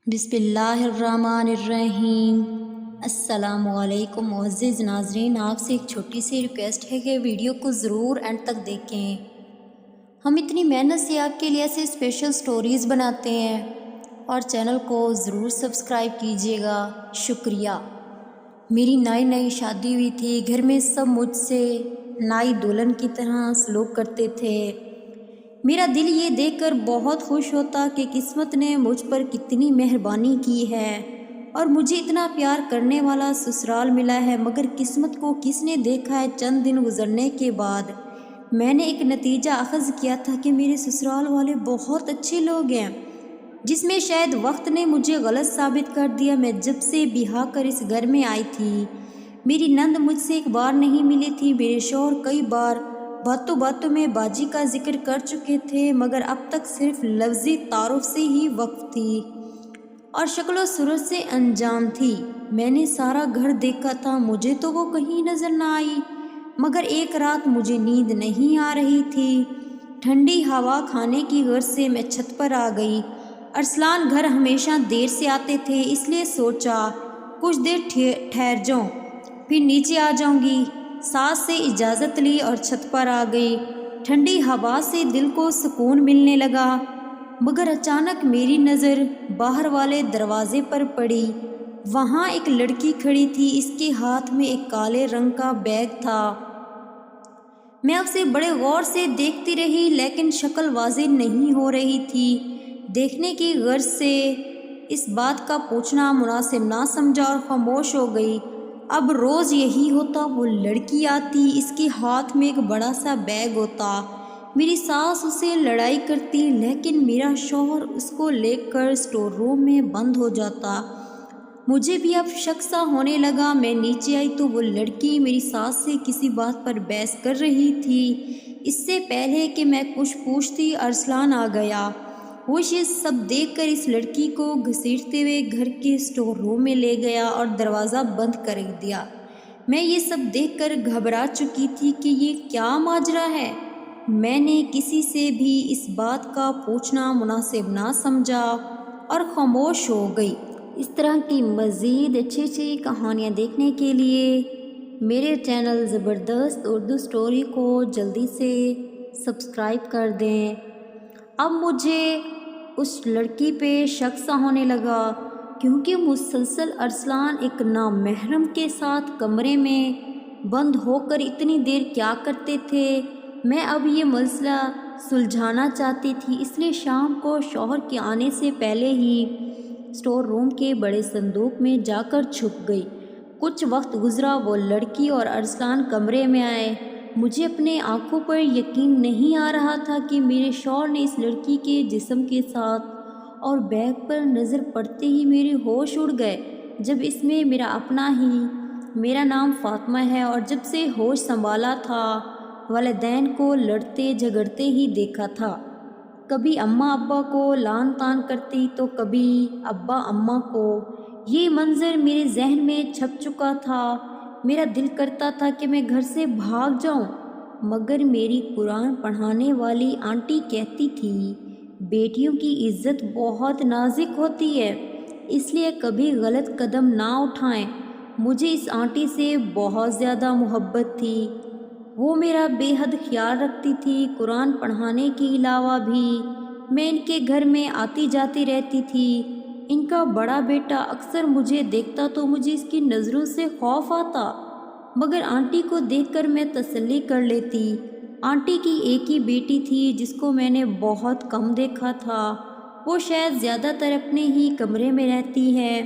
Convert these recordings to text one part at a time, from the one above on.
بسم اللہ الرحمن الرحیم۔ السلام علیکم معزز ناظرین، آپ سے ایک چھوٹی سی ریکویسٹ ہے کہ ویڈیو کو ضرور اینڈ تک دیکھیں۔ ہم اتنی محنت سے آپ کے لیے ایسے اسپیشل سٹوریز بناتے ہیں اور چینل کو ضرور سبسکرائب کیجیے گا، شکریہ۔ میری نئی شادی ہوئی تھی، گھر میں سب مجھ سے نئی دلہن کی طرح سلوک کرتے تھے۔ میرا دل یہ دیکھ کر بہت خوش ہوتا کہ قسمت نے مجھ پر کتنی مہربانی کی ہے اور مجھے اتنا پیار کرنے والا سسرال ملا ہے، مگر قسمت کو کس نے دیکھا ہے؟ چند دن گزرنے کے بعد میں نے ایک نتیجہ اخذ کیا تھا کہ میرے سسرال والے بہت اچھے لوگ ہیں، جس میں شاید وقت نے مجھے غلط ثابت کر دیا۔ میں جب سے بیاہ کر اس گھر میں آئی تھی، میری نند مجھ سے ایک بار نہیں ملی تھی۔ میرے شوہر کئی بار باتوں میں باجی کا ذکر کر چکے تھے، مگر اب تک صرف لفظی تعارف سے ہی وقف تھی اور شکل و صورت سے انجان تھی۔ میں نے سارا گھر دیکھا تھا، مجھے تو وہ کہیں نظر نہ آئی، مگر ایک رات مجھے نیند نہیں آ رہی تھی۔ ٹھنڈی ہوا کھانے کی غرض سے میں چھت پر آ گئی۔ ارسلان گھر ہمیشہ دیر سے آتے تھے، اس لیے سوچا کچھ دیر ٹھہر جاؤں، پھر نیچے آ جاؤں گی۔ ساس سے اجازت لی اور چھت پر آ گئی۔ ٹھنڈی ہوا سے دل کو سکون ملنے لگا، مگر اچانک میری نظر باہر والے دروازے پر پڑی۔ وہاں ایک لڑکی کھڑی تھی، اس کے ہاتھ میں ایک کالے رنگ کا بیگ تھا۔ میں اسے بڑے غور سے دیکھتی رہی، لیکن شکل واضح نہیں ہو رہی تھی۔ دیکھنے کی غرض سے اس بات کا پوچھنا مناسب نہ سمجھا اور خاموش ہو گئی۔ اب روز یہی ہوتا، وہ لڑکی آتی، اس کے ہاتھ میں ایک بڑا سا بیگ ہوتا، میری ساس اسے لڑائی کرتی، لیکن میرا شوہر اس کو لے کر اسٹور روم میں بند ہو جاتا۔ مجھے بھی اب شک سا ہونے لگا۔ میں نیچے آئی تو وہ لڑکی میری ساس سے کسی بات پر بحث کر رہی تھی۔ اس سے پہلے کہ میں کچھ پوچھتی، ارسلان آ گیا۔ وہ یہ سب دیکھ کر اس لڑکی کو گھسیٹتے ہوئے گھر کے اسٹور روم میں لے گیا اور دروازہ بند کر دیا۔ میں یہ سب دیکھ کر گھبرا چکی تھی کہ یہ کیا ماجرا ہے۔ میں نے کسی سے بھی اس بات کا پوچھنا مناسب نہ سمجھا اور خاموش ہو گئی۔ اس طرح کی مزید اچھی کہانیاں دیکھنے کے لیے میرے چینل زبردست اردو سٹوری کو جلدی سے سبسکرائب کر دیں۔ اب مجھے اس لڑکی پہ شک سا ہونے لگا، کیونکہ مسلسل ارسلان ایک نامحرم کے ساتھ کمرے میں بند ہو کر اتنی دیر کیا کرتے تھے۔ میں اب یہ مسئلہ سلجھانا چاہتی تھی، اس لیے شام کو شوہر کے آنے سے پہلے ہی اسٹور روم کے بڑے صندوق میں جا کر چھپ گئی۔ کچھ وقت گزرا، وہ لڑکی اور ارسلان کمرے میں آئے۔ مجھے اپنے آنکھوں پر یقین نہیں آ رہا تھا کہ میرے شوہر نے اس لڑکی کے جسم کے ساتھ اور بیگ پر نظر پڑتے ہی میرے ہوش اڑ گئے۔ جب اس میں میرا اپنا ہی، میرا نام فاطمہ ہے، اور جب سے ہوش سنبھالا تھا والدین کو لڑتے جھگڑتے ہی دیکھا تھا۔ کبھی اماں ابا کو لعن طعن کرتی تو کبھی ابا اماں کو۔ یہ منظر میرے ذہن میں چھپ چکا تھا۔ میرا دل کرتا تھا کہ میں گھر سے بھاگ جاؤں، مگر میری قرآن پڑھانے والی آنٹی کہتی تھی بیٹیوں کی عزت بہت نازک ہوتی ہے، اس لیے کبھی غلط قدم نہ اٹھائیں۔ مجھے اس آنٹی سے بہت زیادہ محبت تھی، وہ میرا بے حد خیال رکھتی تھی۔ قرآن پڑھانے کے علاوہ بھی میں ان کے گھر میں آتی جاتی رہتی تھی۔ ان کا بڑا بیٹا اکثر مجھے دیکھتا تو مجھے اس کی نظروں سے خوف آتا، مگر آنٹی کو دیکھ کر میں تسلی کر لیتی۔ آنٹی کی ایک ہی بیٹی تھی جس کو میں نے بہت کم دیکھا تھا، وہ شاید زیادہ تر اپنے ہی کمرے میں رہتی ہے۔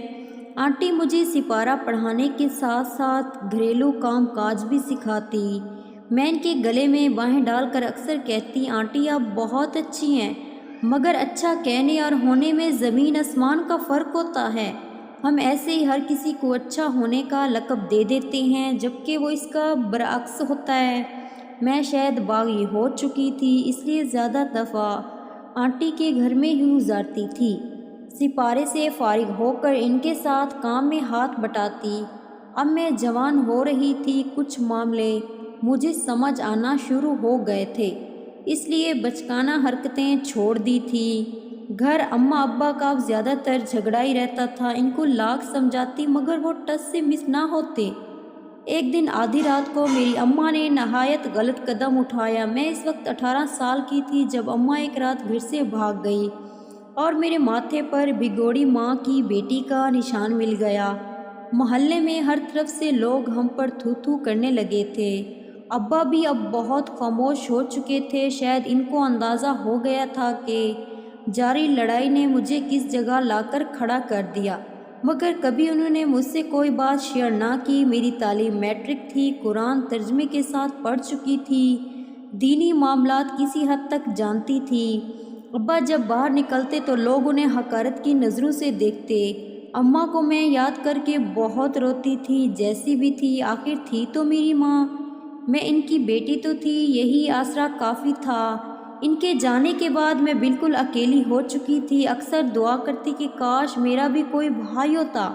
آنٹی مجھے سپارہ پڑھانے کے ساتھ ساتھ گھریلو کام کاج بھی سکھاتی۔ میں ان کے گلے میں باہیں ڈال کر اکثر کہتی، آنٹی آپ بہت اچھی ہیں، مگر اچھا کہنے اور ہونے میں زمین آسمان کا فرق ہوتا ہے۔ ہم ایسے ہی ہر کسی کو اچھا ہونے کا لقب دے دیتے ہیں، جبکہ وہ اس کا برعکس ہوتا ہے۔ میں شاید باغی ہو چکی تھی، اس لیے زیادہ دفعہ آنٹی کے گھر میں ہی گزارتی تھی۔ سپارے سے فارغ ہو کر ان کے ساتھ کام میں ہاتھ بٹاتی۔ اب میں جوان ہو رہی تھی، کچھ معاملے مجھے سمجھ آنا شروع ہو گئے تھے، اس لیے بچکانہ حرکتیں چھوڑ دی تھی۔ گھر اماں ابا کا اب زیادہ تر جھگڑا ہی رہتا تھا، ان کو لاکھ سمجھاتی مگر وہ ٹس سے مس نہ ہوتے۔ ایک دن آدھی رات کو میری اماں نے نہایت غلط قدم اٹھایا۔ میں اس وقت 18 سال کی تھی جب اماں ایک رات گھر سے بھاگ گئی اور میرے ماتھے پر بھگوڑی ماں کی بیٹی کا نشان مل گیا۔ محلے میں ہر طرف سے لوگ ہم پر تھو تھو کرنے لگے تھے۔ ابا بھی اب بہت خاموش ہو چکے تھے، شاید ان کو اندازہ ہو گیا تھا کہ جاری لڑائی نے مجھے کس جگہ لا کر کھڑا کر دیا، مگر کبھی انہوں نے مجھ سے کوئی بات شیئر نہ کی۔ میری تعلیم میٹرک تھی، قرآن ترجمے کے ساتھ پڑھ چکی تھی، دینی معاملات کسی حد تک جانتی تھی۔ ابا جب باہر نکلتے تو لوگ انہیں حقارت کی نظروں سے دیکھتے۔ اماں کو میں یاد کر کے بہت روتی تھی، جیسی بھی تھی آخر تھی تو میری ماں، میں ان کی بیٹی تو تھی، یہی آسرا کافی تھا۔ ان کے جانے کے بعد میں بالکل اکیلی ہو چکی تھی، اکثر دعا کرتی کہ کاش میرا بھی کوئی بھائی ہوتا،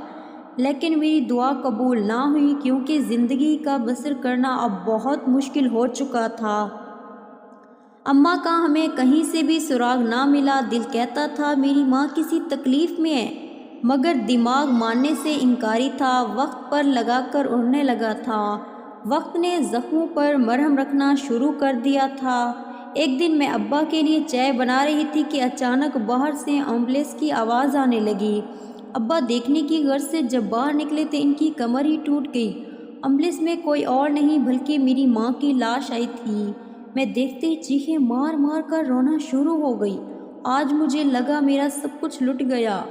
لیکن میری دعا قبول نہ ہوئی کیونکہ زندگی کا بسر کرنا اب بہت مشکل ہو چکا تھا۔ اماں کا ہمیں کہیں سے بھی سراغ نہ ملا۔ دل کہتا تھا میری ماں کسی تکلیف میں ہے، مگر دماغ ماننے سے انکاری تھا۔ وقت پر لگا کر اڑنے لگا تھا، وقت نے زخموں پر مرہم رکھنا شروع کر دیا تھا۔ ایک دن میں ابا کے لیے چائے بنا رہی تھی کہ اچانک باہر سے ایمبولینس کی آواز آنے لگی۔ ابا دیکھنے کی غرض سے جب باہر نکلے تو ان کی کمر ہی ٹوٹ گئی۔ ایمبولینس میں کوئی اور نہیں بلکہ میری ماں کی لاش آئی تھی۔ میں دیکھتے ہی چیخیں مار مار کر رونا شروع ہو گئی۔ آج مجھے لگا میرا سب کچھ لٹ گیا،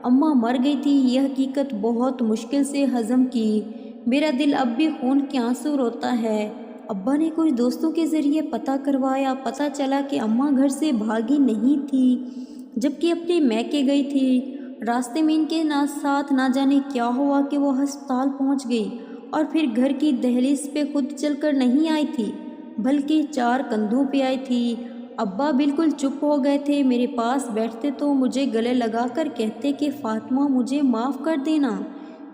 اماں مر گئی تھی، یہ حقیقت بہت مشکل سے ہضم کی۔ میرا دل اب بھی خون کے آنسو روتا ہے۔ ابا نے کچھ دوستوں کے ذریعے پتہ کروایا، پتہ چلا کہ اماں گھر سے بھاگی نہیں تھی جبکہ اپنے میکے گئی تھی۔ راستے میں ان کے ساتھ نہ جانے کیا ہوا کہ وہ ہسپتال پہنچ گئی اور پھر گھر کی دہلیز پہ خود چل کر نہیں آئی تھی بلکہ 4 کندھوں پہ آئی تھی۔ ابا بالکل چپ ہو گئے تھے، میرے پاس بیٹھتے تو مجھے گلے لگا کر کہتے کہ فاطمہ مجھے معاف کر دینا،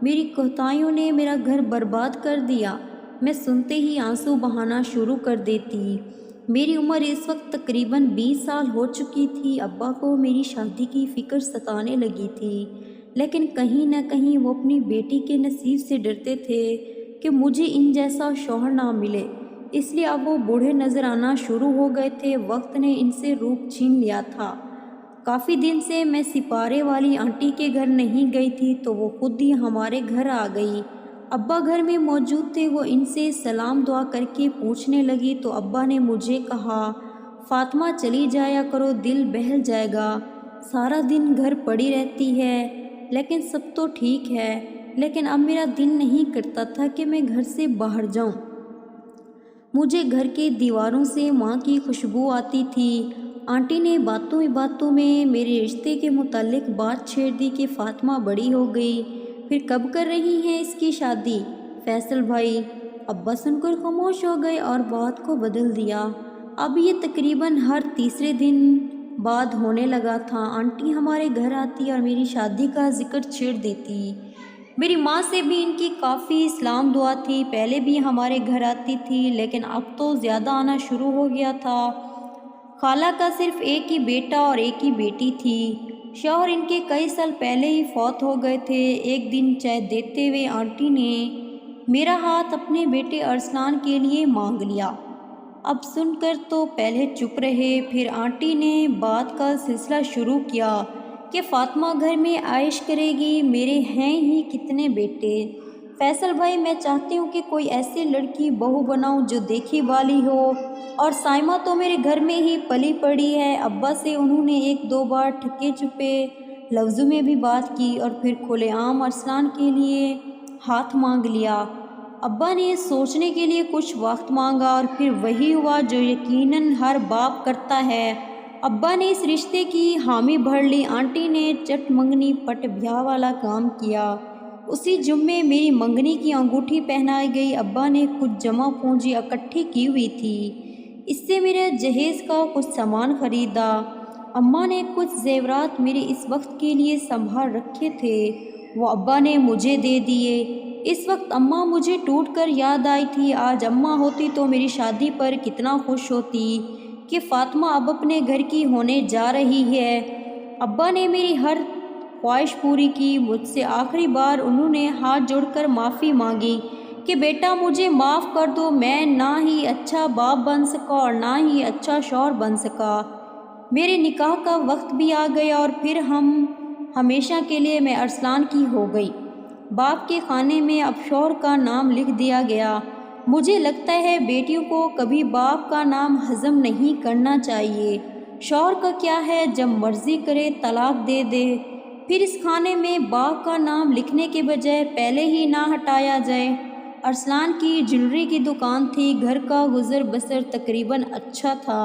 میری کوتاہیوں نے میرا گھر برباد کر دیا۔ میں سنتے ہی آنسو بہانا شروع کر دیتی۔ میری عمر اس وقت تقریباً 20 سال ہو چکی تھی۔ ابا کو میری شادی کی فکر ستانے لگی تھی، لیکن کہیں نہ کہیں وہ اپنی بیٹی کے نصیب سے ڈرتے تھے کہ مجھے ان جیسا شوہر نہ ملے، اس لیے اب وہ بوڑھے نظر آنا شروع ہو گئے تھے۔ وقت نے ان سے روپ چھین لیا تھا۔ کافی دن سے میں سپارے والی آنٹی کے گھر نہیں گئی تھی تو وہ خود ہی ہمارے گھر آ گئی۔ ابا گھر میں موجود تھے، وہ ان سے سلام دعا کر کے پوچھنے لگی تو ابا نے مجھے کہا فاطمہ چلی جایا کرو، دل بہل جائے گا، سارا دن گھر پڑی رہتی ہے۔ لیکن سب تو ٹھیک ہے، لیکن اب میرا دل نہیں کرتا تھا کہ میں گھر سے باہر جاؤں۔ مجھے گھر کے دیواروں سے ماں کی خوشبو آتی تھی۔ آنٹی نے باتوں باتوں میں میرے رشتے کے متعلق بات چھیڑ دی کہ فاطمہ بڑی ہو گئی، پھر کب کر رہی ہیں اس کی شادی فیصل بھائی؟ ابا سن کر خاموش ہو گئے اور بات کو بدل دیا۔ اب یہ تقریباً ہر تیسرے دن بعد ہونے لگا تھا۔ آنٹی ہمارے گھر آتی اور میری شادی کا ذکر چھیڑ دیتی۔ میری ماں سے بھی ان کی کافی سلام دعا تھی، پہلے بھی ہمارے گھر آتی تھی لیکن اب تو زیادہ آنا شروع ہو گیا تھا۔ خالہ کا صرف ایک ہی بیٹا اور ایک ہی بیٹی تھی، شوہر ان کے کئی سال پہلے ہی فوت ہو گئے تھے۔ ایک دن چائے دیتے ہوئے آنٹی نے میرا ہاتھ اپنے بیٹے ارسلان کے لیے مانگ لیا۔ اب سن کر تو پہلے چپ رہے، پھر آنٹی نے بات کا سلسلہ شروع کیا کہ فاطمہ گھر میں عائش کرے گی، میرے ہیں ہی کتنے بیٹے فیصل بھائی، میں چاہتی ہوں کہ کوئی ایسی لڑکی بہو بناؤں جو دیکھی بالی ہو، اور سائمہ تو میرے گھر میں ہی پلی پڑی ہے۔ ابا سے انہوں نے 1-2 بار ٹھکے چھپے لفظوں میں بھی بات کی اور پھر کھلے عام ارسلان کے لیے ہاتھ مانگ لیا۔ ابا نے سوچنے کے لیے کچھ وقت مانگا اور پھر وہی ہوا جو یقیناً ہر باپ کرتا ہے، ابا نے اس رشتے کی حامی بھر لی۔ آنٹی نے چٹ منگنی پٹ بیاہ والا کام کیا۔ اسی جمعے میری منگنی کی انگوٹھی پہنائی گئی۔ ابا نے کچھ جمع پونجی اکٹھی کی ہوئی تھی، اس سے میرے جہیز کا کچھ سامان خریدا۔ اماں نے کچھ زیورات میرے اس وقت کے لیے سنبھال رکھے تھے، وہ ابا نے مجھے دے دیے۔ اس وقت اماں مجھے ٹوٹ کر یاد آئی تھی۔ آج اماں ہوتی تو میری شادی پر کتنا خوش ہوتی کہ فاطمہ اب اپنے گھر کی ہونے جا رہی ہے۔ ابا نے میری ہر خواہش پوری کی۔ مجھ سے آخری بار انہوں نے ہاتھ جوڑ کر معافی مانگی کہ بیٹا مجھے معاف کر دو، میں نہ ہی اچھا باپ بن سکا اور نہ ہی اچھا شوہر بن سکا۔ میرے نکاح کا وقت بھی آ گیا اور پھر ہمیشہ کے لیے میں ارسلان کی ہو گئی۔ باپ کے خانے میں اب شوہر کا نام لکھ دیا گیا۔ مجھے لگتا ہے بیٹیوں کو کبھی باپ کا نام ہضم نہیں کرنا چاہیے۔ شوہر کا کیا ہے، جب مرضی کرے طلاق دے دے، پھر اس خانے میں باپ کا نام لکھنے کے بجائے پہلے ہی نہ ہٹایا جائے۔ ارسلان کی جیولری کی دکان تھی، گھر کا گزر بسر تقریباً اچھا تھا،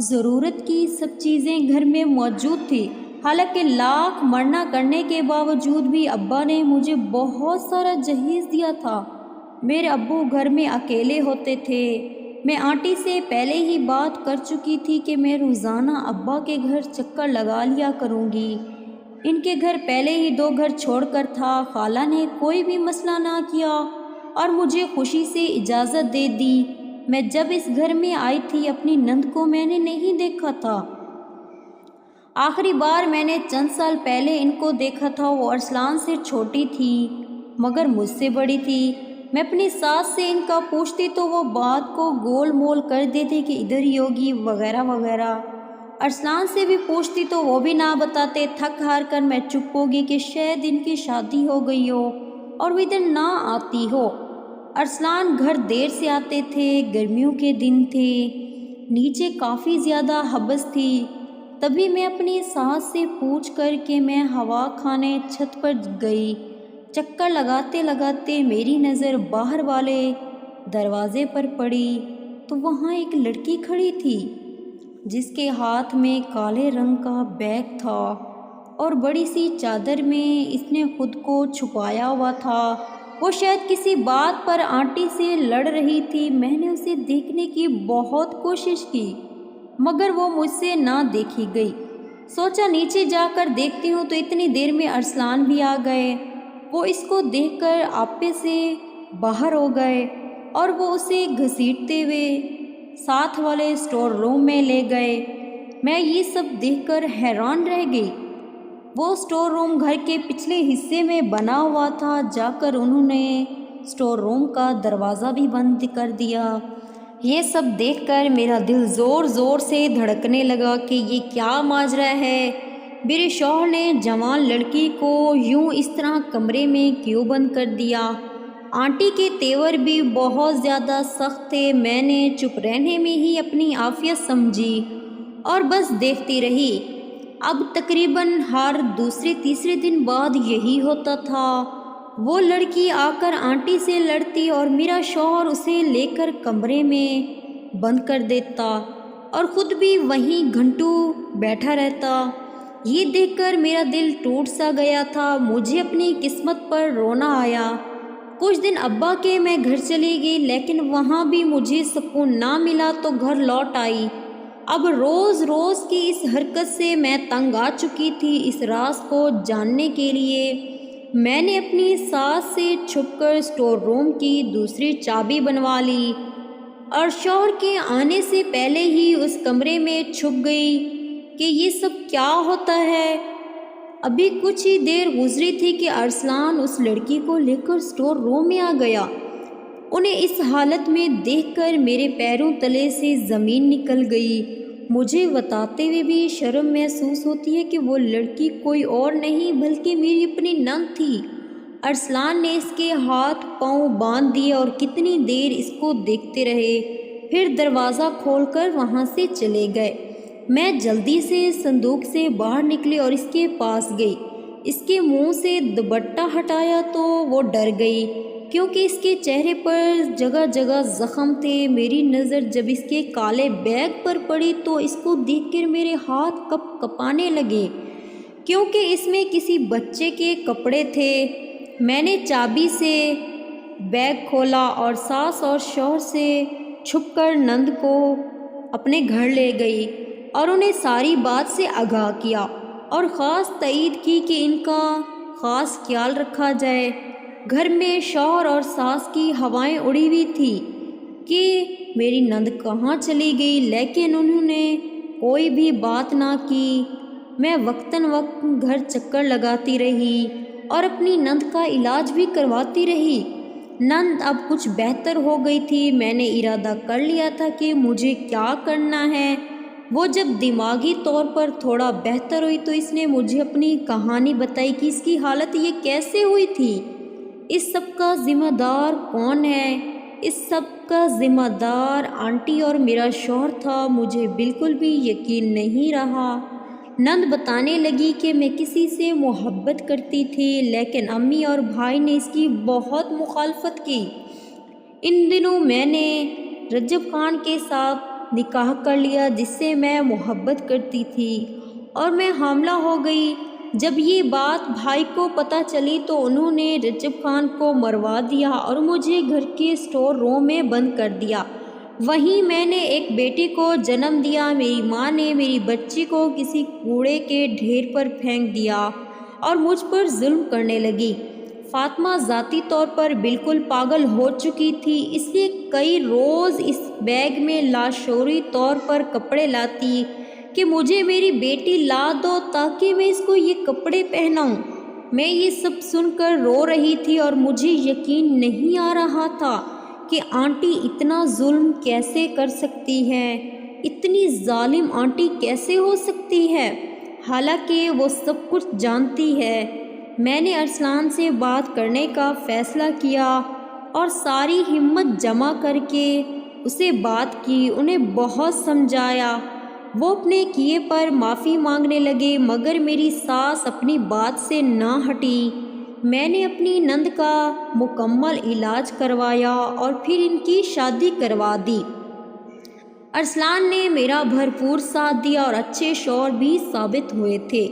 ضرورت کی سب چیزیں گھر میں موجود تھی۔ حالانکہ لاکھ مرنا کرنے کے باوجود بھی ابا نے مجھے بہت سارا جہیز دیا تھا۔ میرے ابو گھر میں اکیلے ہوتے تھے۔ میں آنٹی سے پہلے ہی بات کر چکی تھی کہ میں روزانہ ابا کے گھر چکر لگا لیا کروں گی۔ ان کے گھر پہلے ہی 2 گھر چھوڑ کر تھا۔ خالہ نے کوئی بھی مسئلہ نہ کیا اور مجھے خوشی سے اجازت دے دی۔ میں جب اس گھر میں آئی تھی اپنی نند کو میں نے نہیں دیکھا تھا۔ آخری بار میں نے چند سال پہلے ان کو دیکھا تھا۔ وہ ارسلان سے چھوٹی تھی مگر مجھ سے بڑی تھی۔ میں اپنی ساس سے ان کا پوچھتی تو وہ بات کو گول مول کر دیتے کہ ادھر ہی ہوگی وغیرہ وغیرہ۔ ارسلان سے بھی پوچھتی تو وہ بھی نہ بتاتے۔ تھک ہار کر میں چپ ہوگی کہ شاید ان کی شادی ہو گئی ہو اور وہ ادھر نہ آتی ہو۔ ارسلان گھر دیر سے آتے تھے، گرمیوں کے دن تھے، نیچے کافی زیادہ ہبس تھی۔ تبھی میں اپنی ساس سے پوچھ کر کہ میں ہوا کھانے چھت پر گئی۔ چکر لگاتے لگاتے میری نظر باہر والے دروازے پر پڑی تو وہاں ایک لڑکی کھڑی تھی جس کے ہاتھ میں کالے رنگ کا بیگ تھا اور بڑی سی چادر میں اس نے خود کو چھپایا ہوا تھا۔ وہ شاید کسی بات پر آنٹی سے لڑ رہی تھی۔ میں نے اسے دیکھنے کی بہت کوشش کی مگر وہ مجھ سے نہ دیکھی گئی۔ سوچا نیچے جا کر دیکھتی ہوں تو اتنی دیر میں ارسلان بھی آ گئے۔ وہ اس کو دیکھ کر آپے سے باہر ہو گئے اور وہ اسے گھسیٹتے ہوئے ساتھ والے اسٹور روم میں لے گئے۔ میں یہ سب دیکھ کر حیران رہ گئی۔ وہ اسٹور روم گھر کے پچھلے حصے میں بنا ہوا تھا۔ جا کر انہوں نے اسٹور روم کا دروازہ بھی بند کر دیا۔ یہ سب دیکھ کر میرا دل زور زور سے دھڑکنے لگا کہ یہ کیا ماجرا ہے۔ میرے شوہر نے جوان لڑکی کو یوں اس طرح کمرے میں کیوں بند کر دیا؟ آنٹی کے تیور بھی بہت زیادہ سخت تھے۔ میں نے چپ رہنے میں ہی اپنی عافیت سمجھی اور بس دیکھتی رہی۔ اب تقریباً ہر دوسرے تیسرے دن بعد یہی ہوتا تھا۔ وہ لڑکی آ کر آنٹی سے لڑتی اور میرا شوہر اسے لے کر کمرے میں بند کر دیتا اور خود بھی وہیں گھنٹوں بیٹھا رہتا۔ یہ دیکھ کر میرا دل ٹوٹ سا گیا تھا۔ مجھے اپنی قسمت پر رونا آیا۔ کچھ دن ابا کے میں گھر چلی گئی لیکن وہاں بھی مجھے سکون نہ ملا تو گھر لوٹ آئی۔ اب روز روز کی اس حرکت سے میں تنگ آ چکی تھی۔ اس راز کو جاننے کے لیے میں نے اپنی ساس سے چھپ کر اسٹور روم کی دوسری چابی بنوا لی اور شوہر کے آنے سے پہلے ہی اس کمرے میں چھپ گئی کہ یہ سب کیا ہوتا ہے۔ ابھی کچھ ہی دیر گزری تھی کہ ارسلان اس لڑکی کو لے کر اسٹور روم میں آ گیا۔ انہیں اس حالت میں دیکھ کر میرے پیروں تلے سے زمین نکل گئی۔ مجھے بتاتے ہوئے بھی شرم محسوس ہوتی ہے کہ وہ لڑکی کوئی اور نہیں بلکہ میری اپنی نند تھی۔ ارسلان نے اس کے ہاتھ پاؤں باندھ دیے اور کتنی دیر اس کو دیکھتے رہے، پھر دروازہ کھول کر وہاں سے چلے گئے۔ میں جلدی سے صندوق سے باہر نکلی اور اس کے پاس گئی۔ اس کے منہ سے دوپٹہ ہٹایا تو وہ ڈر گئی کیونکہ اس کے چہرے پر جگہ جگہ زخم تھے۔ میری نظر جب اس کے کالے بیگ پر پڑی تو اس کو دیکھ کر میرے ہاتھ کپ کپانے لگے کیونکہ اس میں کسی بچے کے کپڑے تھے۔ میں نے چابی سے بیگ کھولا اور ساس اور شوہر سے چھپ کر نند کو اپنے گھر لے گئی اور انہیں ساری بات سے آگاہ کیا اور خاص تائید کی کہ ان کا خاص خیال رکھا جائے۔ گھر میں شوہر اور ساس کی ہوائیں اڑی ہوئی تھی کہ میری نند کہاں چلی گئی، لیکن انہوں نے کوئی بھی بات نہ کی۔ میں وقتاً وقت گھر چکر لگاتی رہی اور اپنی نند کا علاج بھی کرواتی رہی۔ نند اب کچھ بہتر ہو گئی تھی۔ میں نے ارادہ کر لیا تھا کہ مجھے کیا کرنا ہے۔ وہ جب دماغی طور پر تھوڑا بہتر ہوئی تو اس نے مجھے اپنی کہانی بتائی کہ اس کی حالت یہ کیسے ہوئی تھی۔ اس سب کا ذمہ دار کون ہے؟ اس سب کا ذمہ دار آنٹی اور میرا شوہر تھا۔ مجھے بالکل بھی یقین نہیں رہا۔ نند بتانے لگی کہ میں کسی سے محبت کرتی تھی، لیکن امی اور بھائی نے اس کی بہت مخالفت کی۔ ان دنوں میں نے رجب خان کے ساتھ نکاح کر لیا جس سے میں محبت کرتی تھی، اور میں حاملہ ہو گئی۔ جب یہ بات بھائی کو پتہ چلی تو انہوں نے رجب خان کو مروا دیا اور مجھے گھر کے اسٹور روم میں بند کر دیا۔ وہیں میں نے ایک بیٹے کو جنم دیا۔ میری ماں نے میری بچی کو کسی کوڑے کے ڈھیر پر پھینک دیا اور مجھ پر ظلم کرنے لگی۔ فاطمہ ذاتی طور پر بالکل پاگل ہو چکی تھی، اس لیے کئی روز اس بیگ میں لاشعوری طور پر کپڑے لاتی کہ مجھے میری بیٹی لا دو تاکہ میں اس کو یہ کپڑے پہناؤں۔ میں یہ سب سن کر رو رہی تھی اور مجھے یقین نہیں آ رہا تھا کہ آنٹی اتنا ظلم کیسے کر سکتی ہے، اتنی ظالم آنٹی کیسے ہو سکتی ہے، حالانکہ وہ سب کچھ جانتی ہے۔ میں نے ارسلان سے بات کرنے کا فیصلہ کیا اور ساری ہمت جمع کر کے اسے بات کی، انہیں بہت سمجھایا۔ وہ اپنے کیے پر معافی مانگنے لگے، مگر میری ساس اپنی بات سے نہ ہٹی۔ میں نے اپنی نند کا مکمل علاج کروایا اور پھر ان کی شادی کروا دی۔ ارسلان نے میرا بھرپور ساتھ دیا اور اچھے شوہر بھی ثابت ہوئے تھے۔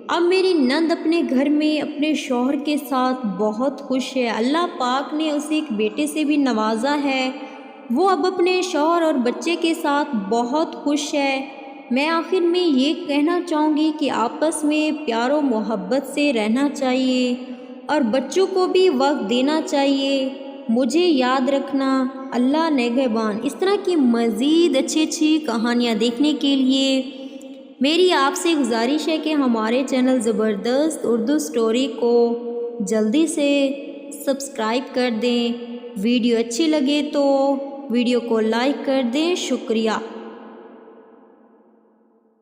اب میری نند اپنے گھر میں اپنے شوہر کے ساتھ بہت خوش ہے۔ اللہ پاک نے اسے ایک بیٹے سے بھی نوازا ہے۔ وہ اب اپنے شوہر اور بچے کے ساتھ بہت خوش ہے۔ میں آخر میں یہ کہنا چاہوں گی کہ آپس میں پیار و محبت سے رہنا چاہیے اور بچوں کو بھی وقت دینا چاہیے۔ مجھے یاد رکھنا، اللہ نگہبان۔ اس طرح کی مزید اچھی کہانیاں دیکھنے کے لیے میری آپ سے گزارش ہے کہ ہمارے چینل زبردست اردو سٹوری کو جلدی سے سبسکرائب کر دیں۔ ویڈیو اچھی لگے تو ویڈیو کو لائک کر دیں۔ شکریہ۔